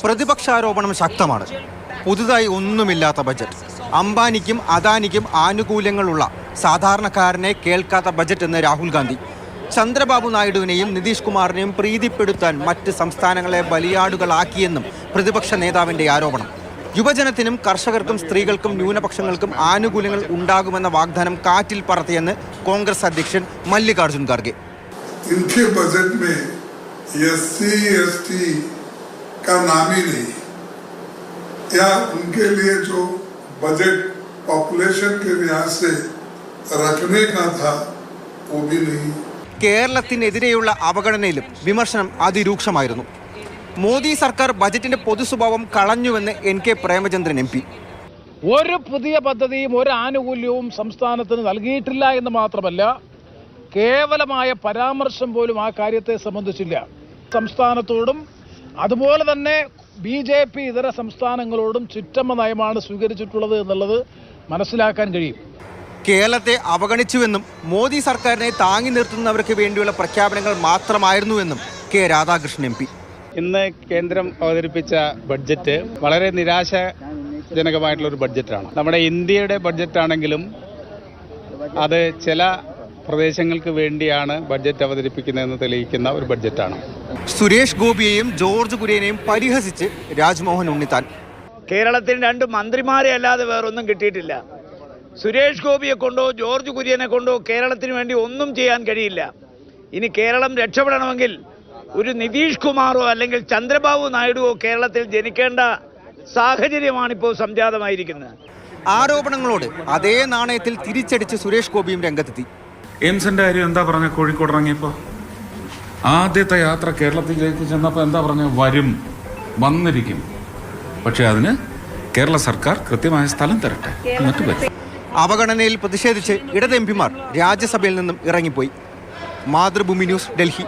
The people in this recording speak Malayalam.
പ്രതിപക്ഷാരോപണം ശക്തമാണ്. പുതുതായി ഒന്നുമില്ലാത്ത ബജറ്റ്, അംബാനിക്കും അദാനിക്കും ആനുകൂല്യങ്ങളുള്ള സാധാരണക്കാരനെ കേൾക്കാത്ത ബജറ്റ് എന്ന് രാഹുൽ ഗാന്ധി. ചന്ദ്രബാബു നായിഡുവിനെയും നിതീഷ് കുമാറിനെയും പ്രീതിപ്പെടുത്താൻ മറ്റ് സംസ്ഥാനങ്ങളെ ബലിയാടുകളാക്കിയെന്നും പ്രതിപക്ഷ നേതാവിന്റെ ആരോപണം. യുവജനത്തിനും കർഷകർക്കും സ്ത്രീകൾക്കും ന്യൂനപക്ഷങ്ങൾക്കും ആനുകൂല്യങ്ങൾ ഉണ്ടാകുമെന്ന വാഗ്ദാനം കാറ്റിൽ പറത്തിയെന്ന് കോൺഗ്രസ് അധ്യക്ഷൻ മല്ലികാർജുൻ ഖാർഗെ. इनके बजट में एससी एसटी का नाम ही नहीं, या उनके लिए जो बजट पॉपुलेशन के लिहाज से रखने का था वो भी नहीं. കേരളത്തിനെതിരെയുള്ള അവഗണനയിലും വിമർശനം അതിരൂക്ഷമായിരുന്നു. മോദി സർക്കാർ ബജറ്റിന്റെ പൊതുസ്വഭാവം കളഞ്ഞുവെന്ന് NK പ്രേമചന്ദ്രൻ MP. ഒരു പുതിയ പദ്ധതിയും ഒരു ആനുകൂല്യവും സംസ്ഥാനത്തിന് നൽകിയിട്ടില്ല എന്ന് മാത്രമല്ല, കേവലമായ പരാമർശം പോലും ആ കാര്യത്തെ സംബന്ധിച്ചില്ല. സംസ്ഥാനത്തോടും അതുപോലെ തന്നെ BJP ഇതര സംസ്ഥാനങ്ങളോടും ചുറ്റമ്മ നയമാണ് സ്വീകരിച്ചിട്ടുള്ളത് എന്നുള്ളത് മനസ്സിലാക്കാൻ കഴിയും. കേരളത്തെ അവഗണിച്ചുവെന്നും മോദി സർക്കാരിനെ താങ്ങി നിർത്തുന്നവർക്ക് വേണ്ടിയുള്ള പ്രഖ്യാപനങ്ങൾ മാത്രമായിരുന്നുവെന്നും K രാധാകൃഷ്ണൻ MP. ഇന്ന് കേന്ദ്രം അവതരിപ്പിച്ച ബഡ്ജറ്റ് വളരെ നിരാശാജനകമായിട്ടുള്ളൊരു ബഡ്ജറ്റാണ്. നമ്മുടെ ഇന്ത്യയുടെ ബഡ്ജറ്റാണെങ്കിലും അത് ചില പ്രദേശങ്ങൾക്ക് വേണ്ടിയാണ് ബഡ്ജറ്റ് അവതരിപ്പിക്കുന്നതെന്ന് തെളിയിക്കുന്ന ഒരു ബഡ്ജറ്റാണ്. സുരേഷ് ഗോപിയെയും ജോർജ് കുര്യനെയും പരിഹസിച്ച് രാജ്മോഹൻ ഉണ്ണിത്താൻ. കേരളത്തിന് 2 മന്ത്രിമാരെ അല്ലാതെ വേറൊന്നും കിട്ടിയിട്ടില്ല. സുരേഷ് ഗോപിയെ കൊണ്ടോ ജോർജ് കുര്യനെ കൊണ്ടോ കേരളത്തിന് വേണ്ടി ഒന്നും ചെയ്യാൻ കഴിയില്ല. ഇനി കേരളം രക്ഷപ്പെടണമെങ്കിൽ ഒരു നിതീഷ് കുമാറോ അല്ലെങ്കിൽ ചന്ദ്രബാബു നായിഡുവോ കേരളത്തിൽ ജനിക്കേണ്ട സാഹചര്യമാണിപ്പോൾ സംജാതമായിരിക്കുന്നത്. ആരോപണങ്ങളോട് അതേ നാണയത്തിൽ തിരിച്ചടിച്ച് സുരേഷ് ഗോപിയും രംഗത്തെത്തി. എയിംസിന്റെ കാര്യം എന്താ പറഞ്ഞ? കോഴിക്കോട് ഇറങ്ങിയപ്പോൾ ആദ്യത്തെ യാത്ര കേരളത്തിലേക്ക് ചെന്നപ്പോൾ എന്താ പറഞ്ഞ? വന്നിരിക്കും, പക്ഷെ അതിന് കേരള സർക്കാർ കൃത്യമായ സ്ഥലം തരട്ടെ, എന്നിട്ട് വരും. അവഗണനയിൽ പ്രതിഷേധിച്ച് ഇടത് MP മാർ രാജ്യസഭയിൽ നിന്നും ഇറങ്ങിപ്പോയി. മാതൃഭൂമി ന്യൂസ്, ഡൽഹി.